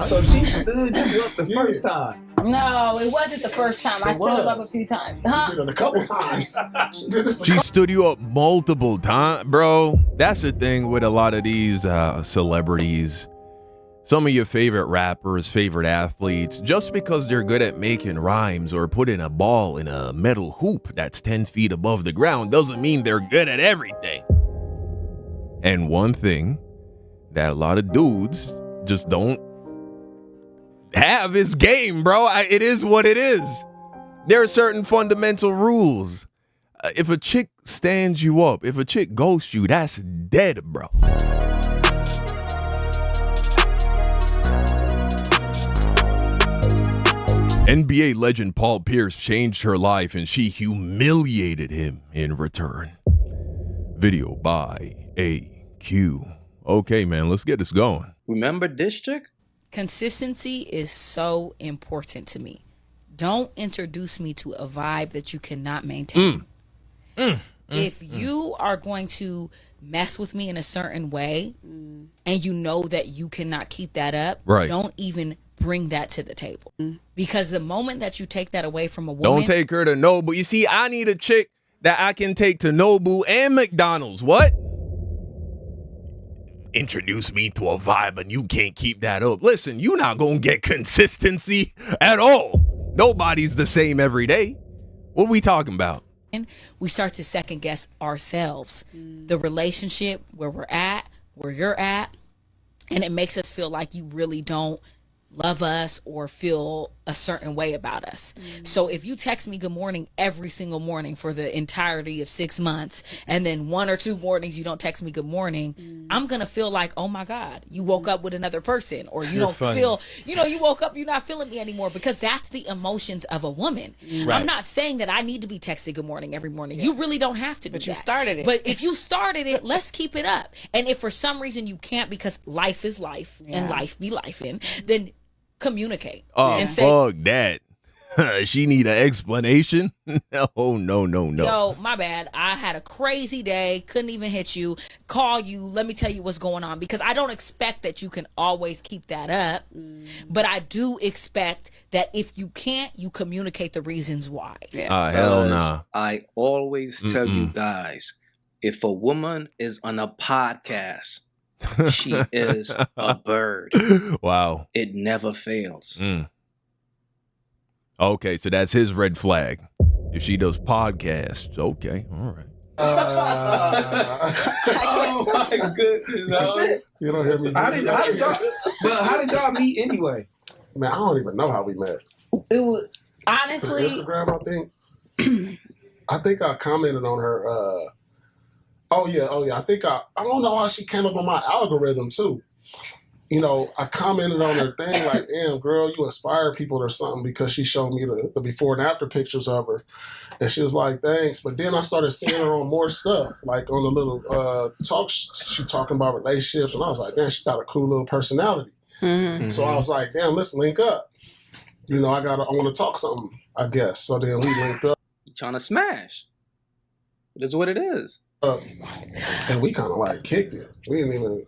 So she stood you up the first time. No, it wasn't the first time. I stood him up a few times. She did it a couple times. She did this She stood you up multiple times, bro. That's the thing with a lot of these celebrities. Some of your favorite rappers, favorite athletes, just because they're good at making rhymes or putting a ball in a metal hoop that's 10 feet above the ground doesn't mean they're good at everything. And one thing that a lot of dudes just don't have is game, bro. It is what it is. There are certain fundamental rules. If a chick stands you up, if a chick ghosts you, that's dead, bro. NBA legend Paul Pierce changed her life and she humiliated him in return. Video by AQ. Okay, man, let's get this going. Remember this chick? Consistency is so important to me. Don't introduce me to a vibe that you cannot maintain. If you are going to mess with me in a certain way and you know that you cannot keep that up, right, don't even bring that to the table. Because the moment that you take that away from a woman... Don't take her to Nobu. You see, I need a chick that I can take to Nobu and McDonald's. What? Introduce me to a vibe and you can't keep that up. Listen, you're not going to get consistency at all. Nobody's the same every day. What are we talking about? We start to second guess ourselves, the relationship, where we're at, where you're at, and it makes us feel like you really don't love us or feel a certain way about us. So if you text me good morning every single morning for the entirety of 6 months, and then 1 or 2 mornings you don't text me good morning, I'm gonna feel like, oh my God, you woke up with another person, or you don't feel, you woke up, you're not feeling me anymore, because that's the emotions of a woman. Right. I'm not saying that I need to be texted good morning every morning. You really don't have to do that. But you started it. But if you started it, let's keep it up. And if for some reason you can't, because life is life and life be life in, then communicate. And say, fuck that. She need an explanation? Oh, no. Yo, my bad. I had a crazy day. Couldn't even hit you. Call you. Let me tell you what's going on. Because I don't expect that you can always keep that up. But I do expect that if you can't, you communicate the reasons why. Hell nah. I always tell you guys, if a woman is on a podcast, she is a bird. Wow. It never fails. Okay, so that's his red flag. If she does podcasts, okay, all right. Oh my goodness. You don't hear me. How did y'all meet anyway? Man, I don't even know how we met. It was honestly Instagram, I think. I think I commented on her. Oh yeah. I think I don't know how she came up on my algorithm too. I commented on her thing like, damn, girl, you inspire people or something, because she showed me the before and after pictures of her. And she was like, thanks. But then I started seeing her on more stuff, like on the little talk, she talking about relationships. And I was like, damn, she got a cool little personality. So I was like, damn, let's link up. I want to talk something, I guess. So then we linked up. You trying to smash. It is what it is. And we kind of like kicked it. We didn't even...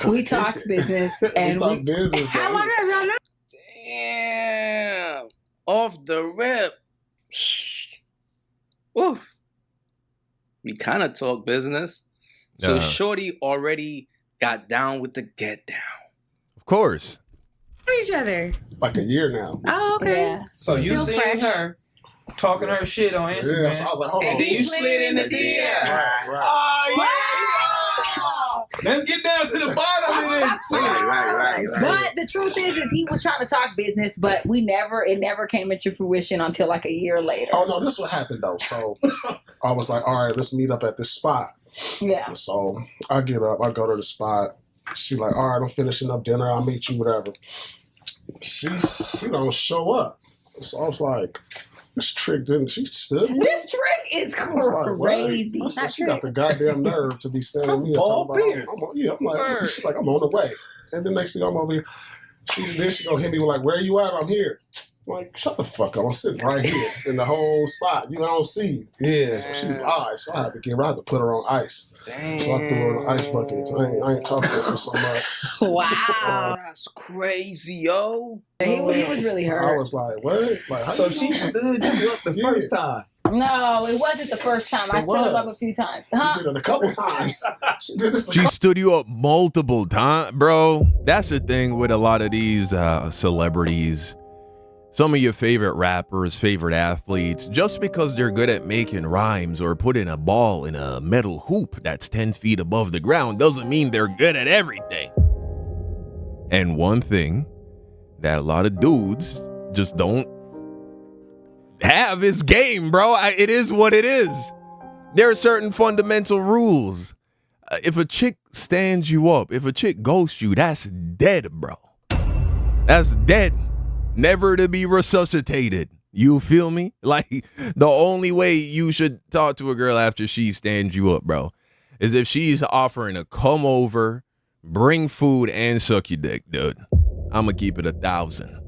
We talked business. And we talked business. How long have y'all known? Damn. Off the rip. Woo. We kind of talk business. So Shorty already got down with the get down. Of course. Each other. Like a year now. Oh, okay. Yeah. So you seen her talking her shit on Instagram. Yeah, so I was like, hold on. And then you slid in the DM. Right. Oh, yeah. Let's get down to the bottom of this. Right. But the truth is he was trying to talk business, but it never came into fruition until like a year later. Oh no, this what happened though. So I was like, all right, let's meet up at this spot. Yeah. So I get up, I go to the spot. She like, all right, I'm finishing up dinner. I'll meet you, whatever. She don't show up. So I was like, this trick didn't. She stood. This trick is crazy. I said, she got the goddamn nerve to be standing me and talking about. I'm like, she's like, I'm on the way. And the next thing I'm over here, she gonna hit me with like, where are you at? I'm here. Like, shut the fuck up. I'm sitting right here in the whole spot. I don't see you. Yeah. So she was ice. So I had to put her on ice. Damn. So I threw her in the ice bucket. I ain't talking to her so much. Wow. That's crazy, yo. He was really hurt. I was like, what? Like, how So you she doing? stood you up the first time. No, it wasn't the first time. I stood him up a few times. She did it a couple times. She did this a She couple stood you up multiple times, bro. That's the thing with a lot of these celebrities. Some of your favorite rappers, favorite athletes, just because they're good at making rhymes or putting a ball in a metal hoop that's 10 feet above the ground doesn't mean they're good at everything. And one thing that a lot of dudes just don't have is game, bro. It is what it is. There are certain fundamental rules. If a chick stands you up, if a chick ghosts you, that's dead, bro. That's dead. Never to be resuscitated. You feel me? Like, the only way you should talk to a girl after she stands you up, bro, is if she's offering to come over, bring food, and suck your dick, dude. I'm gonna keep it 1,000.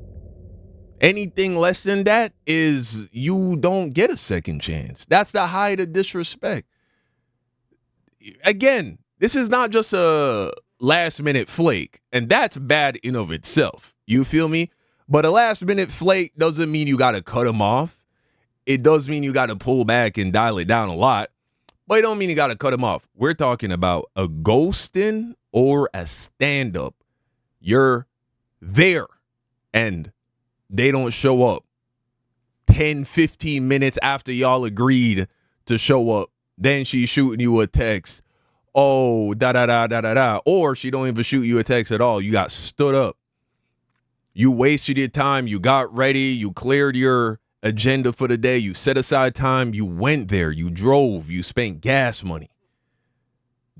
Anything less than that is you don't get a second chance. That's the height of disrespect. Again, this is not just a last-minute flake, and that's bad in of itself. You feel me? But a last-minute flake doesn't mean you got to cut them off. It does mean you got to pull back and dial it down a lot, but it don't mean you got to cut them off. We're talking about a ghosting or a stand-up. You're there, and they don't show up 10, 15 minutes after y'all agreed to show up. Then she's shooting you a text. Oh, da-da-da-da-da-da. Or she don't even shoot you a text at all. You got stood up. You wasted your time. You got ready. You cleared your agenda for the day. You set aside time. You went there. You drove. You spent gas money.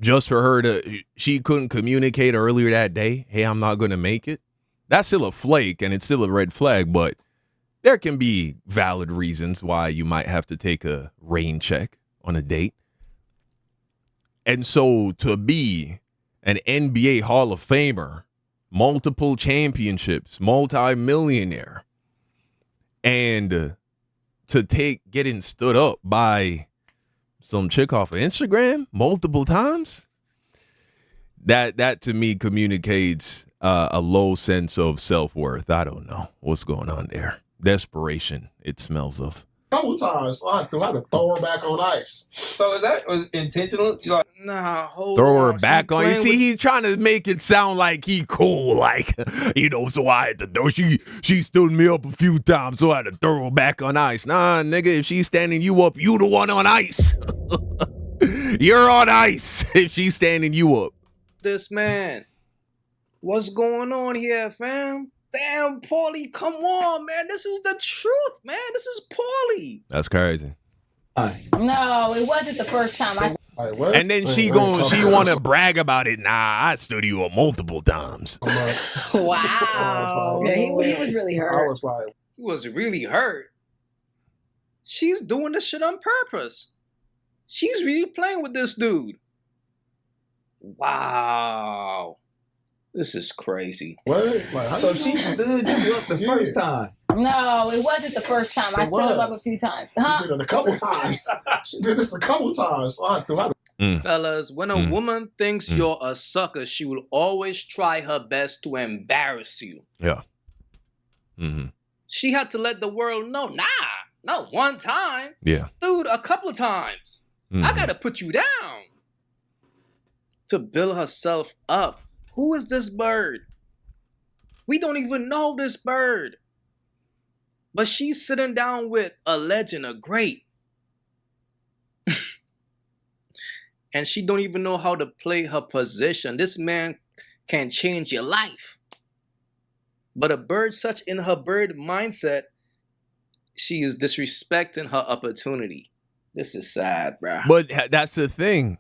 Just for her to, she couldn't communicate earlier that day. Hey, I'm not going to make it. That's still a flake and it's still a red flag, but there can be valid reasons why you might have to take a rain check on a date. And so to be an NBA Hall of Famer, multiple championships, multi-millionaire, and to take getting stood up by some chick off of Instagram multiple times, that to me communicates a low sense of self-worth. I don't know what's going on there. Desperation, it smells of. couple times. So I had to throw her back on ice. So is that intentional? You like, nah, hold Throw on. her back on. You see, he's trying to make it sound like he cool, like, so I had to throw. She stood me up a few times, so I had to throw her back on ice. Nah, nigga, if she's standing you up, you the one on ice. You're on ice if she's standing you up. This man, what's going on here, fam? Damn, Paulie, come on, man. This is the truth, man. This is Paulie. That's crazy. No, it wasn't the first time. Like, and then she want to brag about it. Nah, I stood you up multiple times. Wow. Yeah, he was really hurt. I was like, He was really hurt. She's doing this shit on purpose. She's really playing with this dude. Wow. This is crazy. what? Like, So she stood you up the first time. No, it wasn't the first time. I stood him up a few times. She did it a couple times. She did this a couple times. So I threw out. Fellas, when a woman thinks you're a sucker, she will always try her best to embarrass you. Yeah. Mm-hmm. She had to let the world know, nah, not one time. Yeah. Dude, a couple of times. I gotta put you down. To build herself up. Who is this bird? We don't even know this bird. But she's sitting down with a legend, a great. And she don't even know how to play her position. This man can change your life. But a bird such in her bird mindset, she is disrespecting her opportunity. This is sad, bruh. But that's the thing.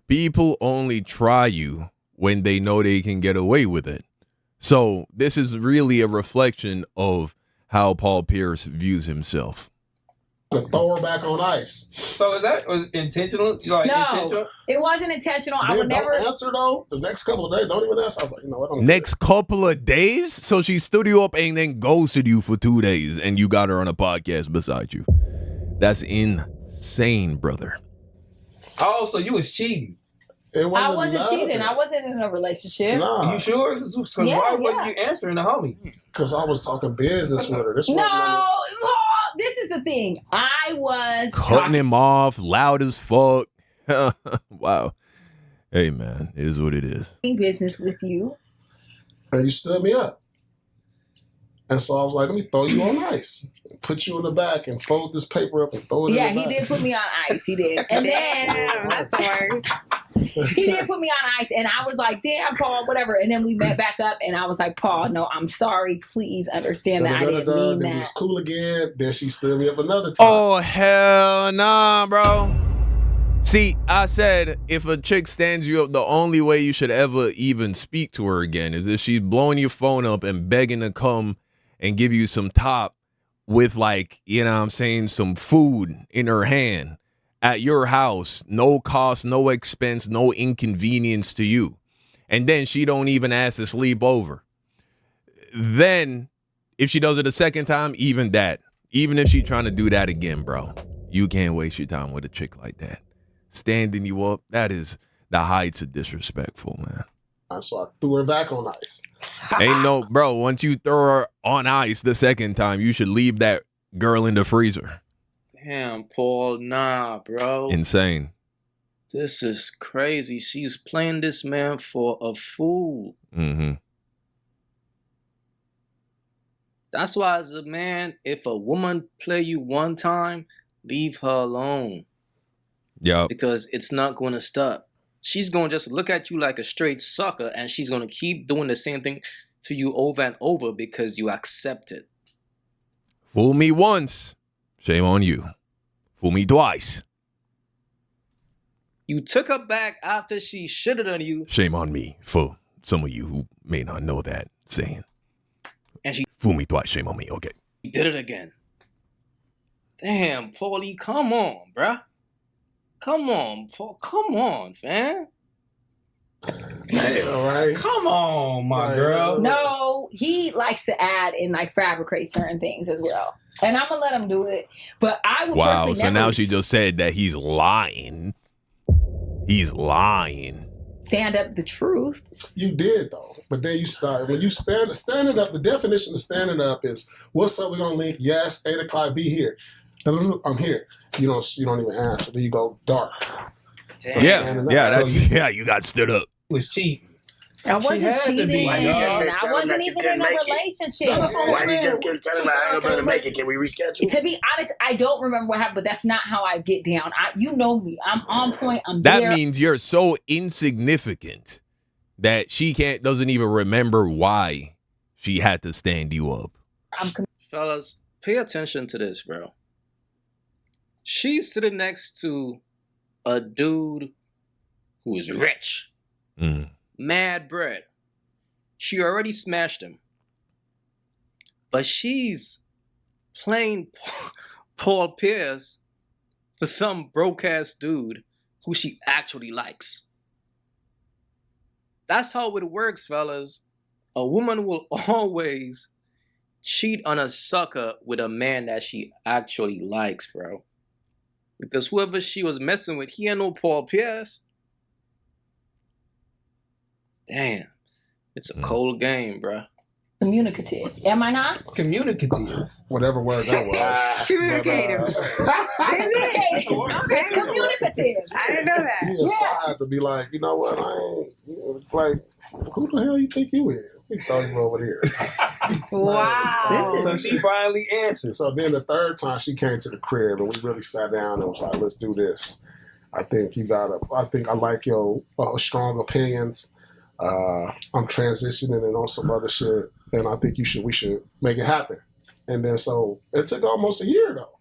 People only try you when they know they can get away with it. So this is really a reflection of how Paul Pierce views himself. to throw her back on ice. So is that intentional? Like No, intentional? it wasn't intentional. I Then would never. don't answer though. The next couple of days, don't even answer. I was like, you know what? Next couple of days? So she stood you up and then ghosted you for 2 days and you got her on a podcast beside you. That's insane, brother. Oh, so you was cheating. It I wasn't none of cheating. that. I wasn't in a relationship. Nah, Are you sure? Because Yeah, why yeah. wasn't you answering the homie? because I was talking business with her. This No, wasn't Paul, this is the thing. I was Cutting talking. him off loud as fuck. Wow. Hey, man, it is what it is. Business with you. and you stood me up. And so I was like, let me throw you on ice, put you in the back, and fold this paper up and throw it Yeah, in the he back. did put me on ice. He did. And then Damn, that's the worst. he did put me on ice. And I was like, damn, Paul, whatever. And then we met back up and I was like, Paul, no, I'm sorry. Please understand that I didn't mean Then we that. was cool again. Then she stood me up another time. Oh, hell nah, bro. See, I said if a chick stands you up, the only way you should ever even speak to her again is if she's blowing your phone up and begging to come and give you some top with, like, you know what I'm saying, some food in her hand at your house. No cost, no expense, no inconvenience to you. And then she don't even ask to sleep over. Then if she does it a second time, even that. Even if she's trying to do that again, bro, you can't waste your time with a chick like that. Standing you up, that is the heights of disrespectful, man. So I threw her back on ice. Ain't no, bro, once you throw her on ice the second time, you should leave that girl in the freezer. Damn, Paul, nah, bro. Insane. This is crazy. She's playing this man for a fool. Mm-hmm. That's why, as a man, if a woman play you one time, leave her alone. Yep. Because it's not going to stop. She's going to just look at you like a straight sucker, and she's going to keep doing the same thing to you over and over because you accept it. Fool me once, shame on you. Fool me twice, You took her back after she shitted on you, shame on me. For some of you who may not know that saying. and she Fool me twice, shame on me. Okay. did it again. Damn, Paulie, come on, bruh. Come on, Paul. Come on, fam. All right. Come on, my Right. girl. No, he likes to add and like fabricate certain things as well. And I'm gonna let him do it. But I would Wow. personally So never now she just said that he's lying. He's lying. stand up the truth. You did though, but then you start when you standing up. The definition of standing up is what's up. We're gonna link. Yes, 8 o'clock. Be here. I'm here. You don't even answer. Then you go dark. Damn. Yeah. standing up. Yeah. So That's you- yeah. You got stood up. Was cheating. I She wasn't had to be. cheating. Why you just I didn't tell him wasn't that you even in couldn't a make it? relationship. That's what I'm Why you saying. just couldn't tell him I ain't gonna make it? Can we reschedule? To be honest, I don't remember what happened, but that's not how I get down. You know me. I'm on point. I'm That there. means you're so insignificant that she doesn't even remember why she had to stand you up. Fellas, pay attention to this, bro. She's sitting next to a dude who is rich, Mm. mad bread. She already smashed him. But she's playing Paul Pierce for some broke-ass dude who she actually likes. That's how it works, fellas. A woman will always cheat on a sucker with a man that she actually likes, bro. Because whoever she was messing with, he ain't no Paul Pierce. Damn. It's a cold game, bro. Communicative. Am I not? Communicative. Whatever word that was. Communicative. But, Is it? Okay. It's communicative. I didn't know that. yeah, so I had to be like, you know what? I ain't like, who the hell you think you is? We thought you were over here. Wow. This is- So she finally answered. So then the third time she came to the crib and we really sat down and was like, let's do this. I think I like your strong opinions. I'm transitioning and on some other shit. And I think we should make it happen. And then so it took almost a year though.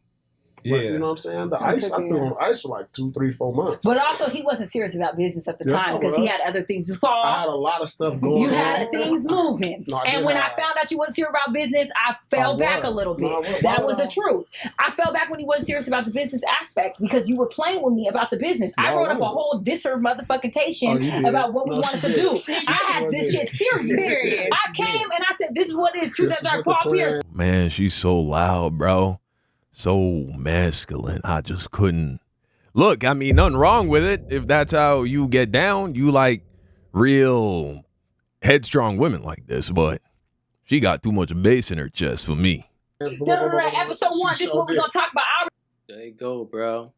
But, you know what I'm saying? The ice, I threw on ice for like 2, 3, 4 months. But also, he wasn't serious about business at the Yes, time I because he was. had other things. I had a lot of stuff going on. You had things moving. No, I And did when have- I found out you wasn't serious about business, I fell back a little bit. No, I was. That was the truth. I fell back when he wasn't serious about the business aspect because you were playing with me about the business. No, I I wrote up a wasn't. whole motherfucking Oh, you did. about what we No, wanted she to did. do. I had this shit serious. Period. I came and I said, this is what it is. True This that is dark what the Paul Pierce. plan- Man, she's so loud, bro. So masculine. I just couldn't. Look, I mean, nothing wrong with it. If that's how you get down, you like real headstrong women like this. But she got too much bass in her chest for me. Episode 1, this is what we're going to talk about. There you go, bro.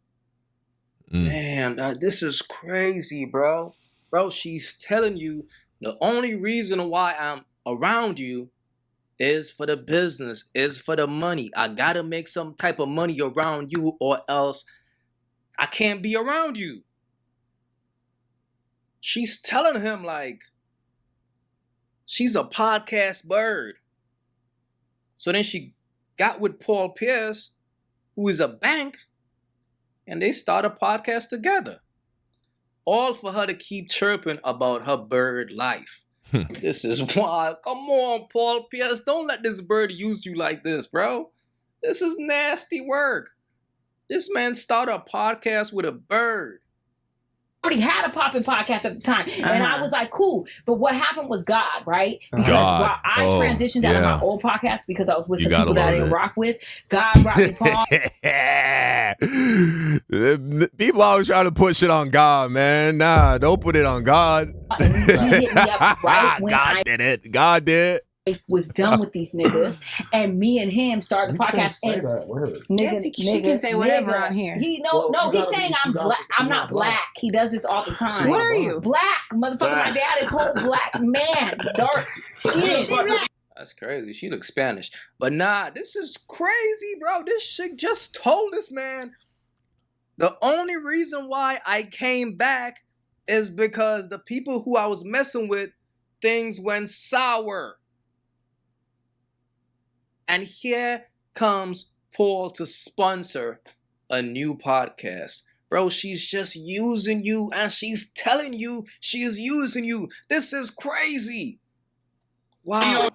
Mm. Damn, this is crazy, bro. Bro, she's telling you the only reason why I'm around you is for the business, is for the money. I gotta make some type of money around you or else I can't be around you. She's telling him like she's a podcast bird. So then she got with Paul Pierce, who is a bank, and they start a podcast together. All for her to keep chirping about her bird life. This is wild. Come on, Paul Pierce. Don't let this bird use you like this, bro. This is nasty work. This man started a podcast with a bird. Already had a popping podcast at the time. And I was like, cool. But what happened was God, right? Because God. while I transitioned out of my old podcast because I was with You some gotta people that I love didn't it. rock with, God brought me Paul. People always try to put shit on God, man. Nah, don't put it on God. And he hit me up right when God I did it. God did. was done with these niggas. And me and him started You the can't podcast. say And that word. Yes, she can say whatever on here. Well, He's you gotta saying be- I'm you gotta- black. she's I'm not not black. He does this all the time. What are you? Black, motherfucker. My dad is whole black man, dark skin. That's crazy. She looks Spanish. But nah, this is crazy, bro. This shit just told this man the only reason why I came back is because the people who I was messing with, things went sour. And here comes Paul to sponsor a new podcast. Bro, she's just using you and she's telling you she is using you. This is crazy. Wow.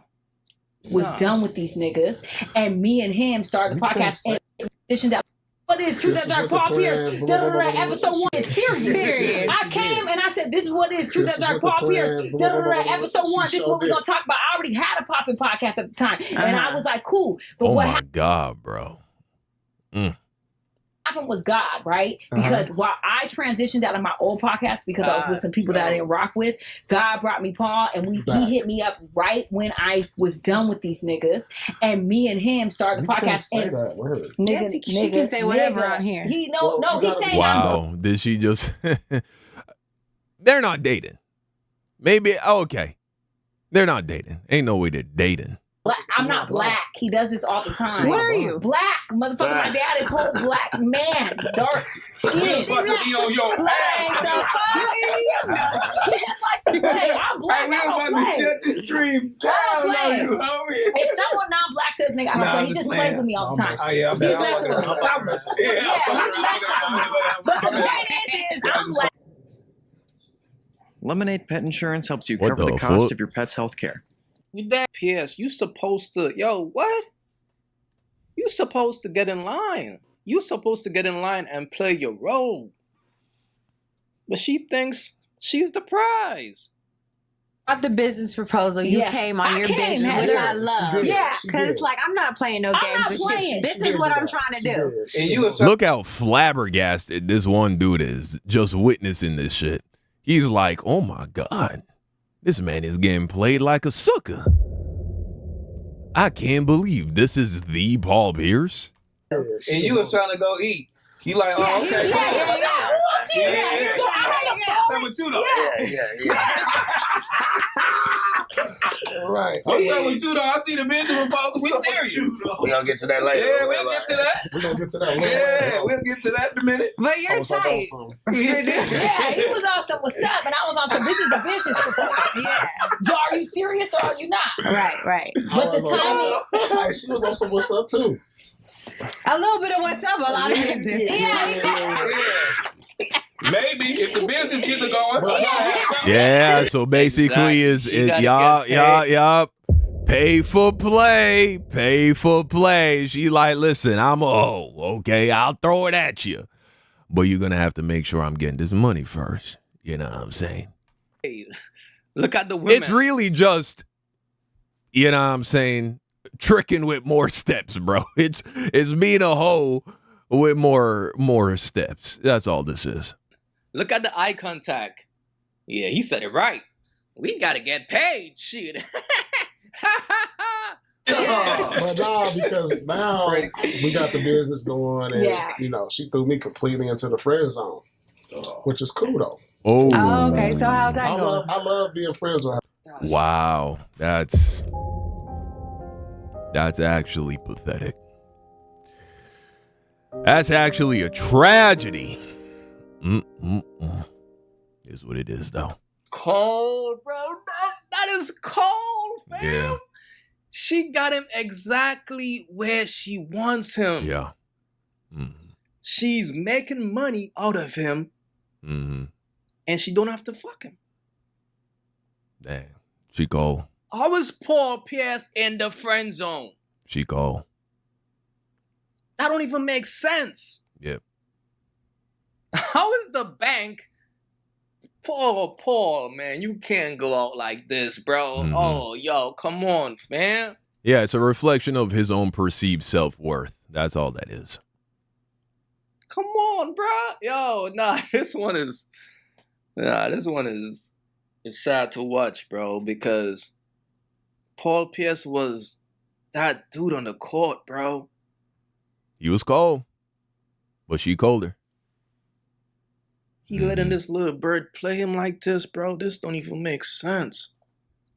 Was Nah. done with these niggas. And me and him started the You can't podcast say- and transitioned out. What is True This That is Dark what the Paul Pierce? plan- blah, blah, blah, blah, blah, Episode blah. 1. It's serious. Period. I came and I said, this is what it is. True This That is Dark what the Paul Pierce. plan- blah, blah, blah, blah, blah. Episode 1. She This is what we're sure going to talk about. I already had a popping podcast at the time. And I was like, cool. But Oh what my God, bro. happened was God, right? Because while I transitioned out of my old podcast because I was with some people that I didn't rock with, God brought me Paul, and he hit me up right when I was done with these niggas, and me and him started the You can't podcast. say And that word. Yes, she can say whatever on here. He Well, you he's gotta- saying I'm Wow. Did she just. They're not dating. Maybe. Okay. They're not dating. Ain't no way they're dating. black. I'm not black. He does this all the time. What are you? Black, motherfucker. My dad is whole black man, dark skin. Like the fuck? He just likes to play. I'm black. I don't play. this stream I don't play. homie. If someone non-black says nigga, I don't Nah, play. I'm He just just playing. plays with me all the time. Oh, yeah, He's messing with me. I'm messing with you. Yeah, he's messing with me. But the point is I'm black. Lemonade Pet Insurance helps you What cover the the cost fuck? of your pet's health care. You damn PS, you supposed to, what? You supposed to get in line. You supposed to get in line and play your role. But she thinks she's the prize. About the business proposal, you Yeah. came on I your came, business, Heather. which I She love. did. Yeah, She Because did. it's like, I'm not playing no I'm games not with playing. shit. This She is did what do I'm that. trying to She do. did. She And you did. was Look how flabbergasted this one dude is just witnessing this shit. He's like, oh my God, this man is getting played like a sucker. I can't believe this is the Paul Pierce. And you was trying to go eat. You like, oh, okay. Yeah. So I had a phone. Same with you though. Yeah. Right. What's up with you though? I see the business proposal. We serious. We're gonna get to that later. Yeah, we'll get to that. We're gonna get to that later. Yeah, we'll get to that in a minute. But you're tight. Yeah, he was on some what's up, and I was on some this is the business proposal. Yeah. So are you serious or are you not? Right. But the timing. Hey, she was on some what's up too. A little bit of what's up, a lot of business. Yeah. Maybe if the business gets to going. Yeah, so basically Exactly. She is gotta yup. Pay for play. She like, listen, okay, I'll throw it at you. But you're gonna have to make sure I'm getting this money first. You know what I'm saying? Hey, look at the women. It's really just, you know what I'm saying, tricking with more steps, bro. It's being a hoe with more steps. That's all this is. Look at the eye contact. Yeah, he said it right. We gotta get paid. Shit. But nah, because now we got the business going, and you know, she threw me completely into the friend zone, which is cool though. Oh, okay. So how's that going? I love being friends with her. Wow, that's actually pathetic. That's actually a tragedy. Is what it is, though. Cold, bro. That is cold, fam. Yeah. She got him exactly where she wants him. Yeah. She's making money out of him, and she don't have to fuck him. Damn. She cold. How is Paul Pierce in the friend zone? She cold. That don't even make sense. Yep. How is the bank? Paul, man, you can't go out like this, bro. Oh, yo, come on, fam. Yeah, it's a reflection of his own perceived self-worth. That's all that is. Come on, bro. Yo, this one is it's sad to watch, bro, because Paul Pierce was that dude on the court, bro. He was cold, but she colder. He letting this little bird play him like this, bro. This don't even make sense.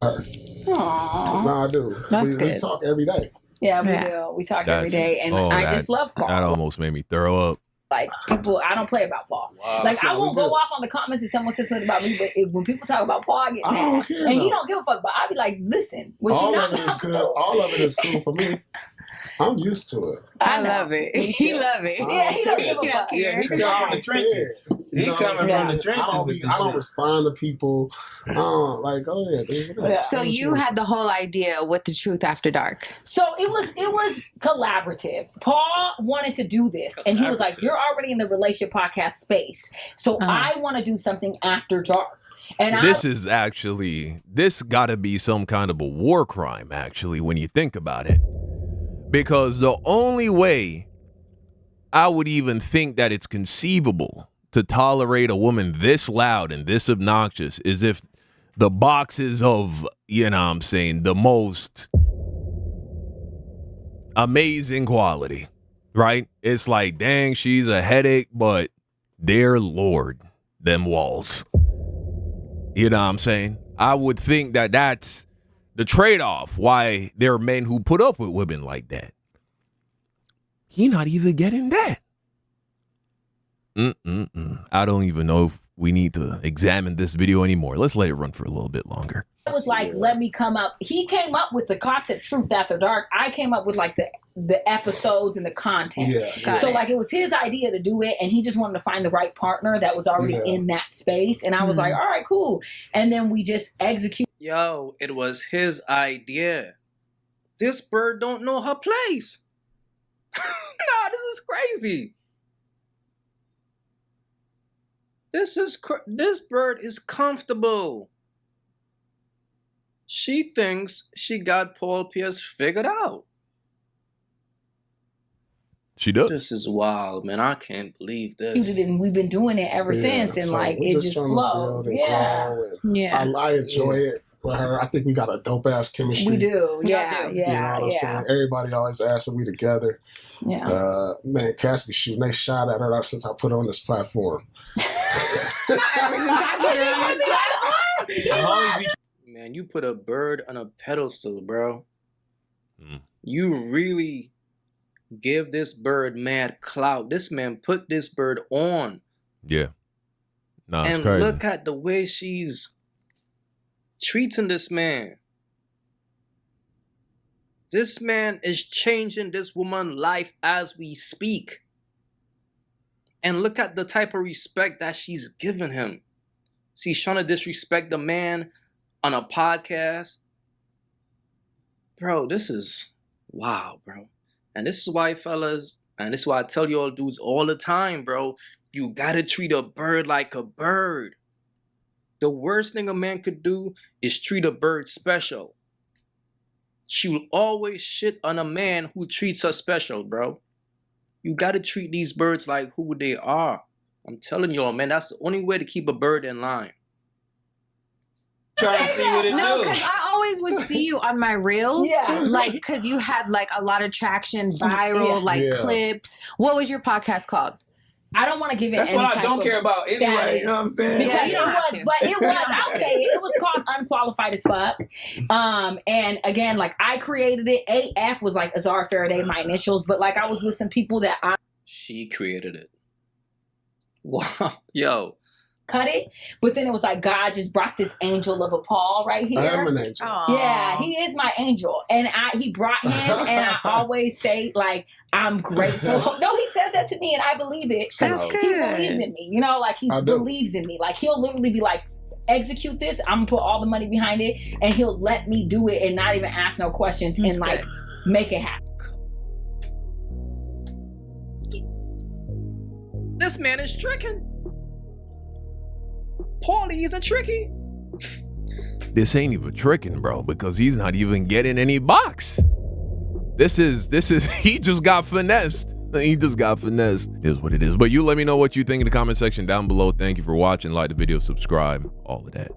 Aww. Nah, I do. We talk every day. Yeah, we do. We talk every day, and I just love Paul. That almost made me throw up. Like, people, I don't play about Paul. Wow. Like, I won't go off on the comments if someone says something about me, but when people talk about Paul, I get mad. And he don't give a fuck, but I be like, listen, all of it is good. All of it is cool for me. I'm used to it. I love it. He love it. Yeah, he don't give a fuck. Yeah, he coming from the trenches. He coming from the trenches. I don't respond to people. Like, oh yeah. So you had the whole idea with the Truth After Dark. So it was collaborative. Paul wanted to do this, and he was like, "You're already in the relationship podcast space, so I want to do something after dark." And this got to be some kind of a war crime, actually, when you think about it. Because the only way I would even think that it's conceivable to tolerate a woman this loud and this obnoxious is if the boxes of, you know what I'm saying, the most amazing quality, right? It's like, dang, she's a headache, but dear Lord, them walls. You know what I'm saying? I would think that that's the trade-off why there are men who put up with women like that. He not even getting that. I don't even know if we need to examine this video anymore. Let's let it run for a little bit longer. It was like, let me come up. He came up with the concept Truth After Dark. I came up with like the episodes and the content. Yeah. So like it was his idea to do it, and he just wanted to find the right partner that was already in that space. And I was like, all right, cool. And then we just execute. Yo, it was his idea. This bird don't know her place. Nah, this is crazy. This bird is comfortable. She thinks she got Paul Pierce figured out. She does. This is wild, man. I can't believe this. And we've been doing it ever since, and so like we're it just flows. I enjoy it with her. I think we got a dope ass chemistry. We do. Yeah. You know what I'm saying? Everybody always asks if we together. Yeah. Man, Cass be shooting. They shot at her since I put her on this platform. Man, you put a bird on a pedestal, bro. Mm. You really give this bird mad clout. This man put this bird on. Yeah. No, it's And crazy. look at the way she's treating this man. This man is changing this woman's life as we speak. And look at the type of respect that she's giving him. She's trying to disrespect the man on a podcast. Bro, this is wow, bro. And this is why, fellas, and this is why I tell you all dudes all the time, bro, you gotta treat a bird like a bird. The worst thing a man could do is treat a bird special. She will always shit on a man who treats her special, bro. You gotta treat these birds like who they are. I'm telling y'all, man, that's the only way to keep a bird in line. Trying to see what it No, do. because I always would see you on my reels. Yeah. Like, because you had like a lot of traction, viral, Yeah. clips. What was your podcast called? I don't want to give it That's any what I type don't of care about anyway. status. You know what I'm saying? Because Yeah, you it don't have was, to. but it was, I'll say it, it was called Unqualified as Fuck. And again, like I created it. AF was like Azar Faraday, my initials, but like I was with some people that I She created it. Wow. Yo. cut it, but then it was like God just brought this angel of a Paul right here. I am an angel. Yeah, he is my angel, and he brought him, and I always say like I'm grateful. No, he says that to me, and I believe it That's because he good. believes in me. You know, like he I do. believes in me. Like he'll literally be like, execute this. I'm gonna put all the money behind it, and he'll let me do it and not even ask no questions That's and like good. make it happen. This man is tricking. Paulie is a tricky. This ain't even tricking, bro, because he's not even getting any box. This is he just got finessed. He just got finessed. It is what it is. But you let me know what you think in the comment section down below. Thank you for watching. Like the video, subscribe, all of that.